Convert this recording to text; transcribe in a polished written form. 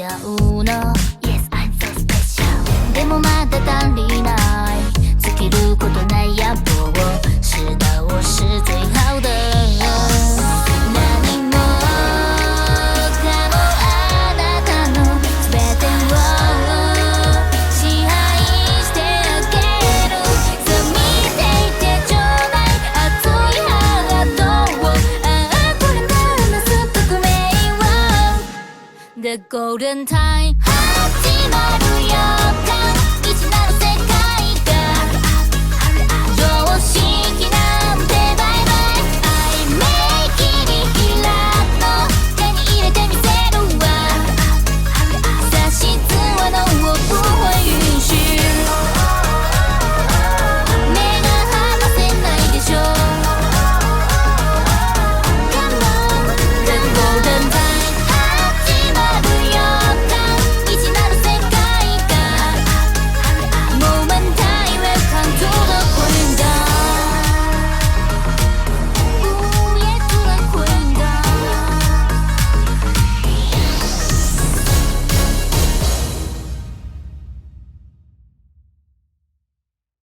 合うの Yes, I'm so special でもまだ足りない尽きることない野望を下を是最好的何もかもあなたの全てを支配してあげるそう見ていてちょうだい熱いハートをああこれならなす革命をThe Golden Time 始まるよ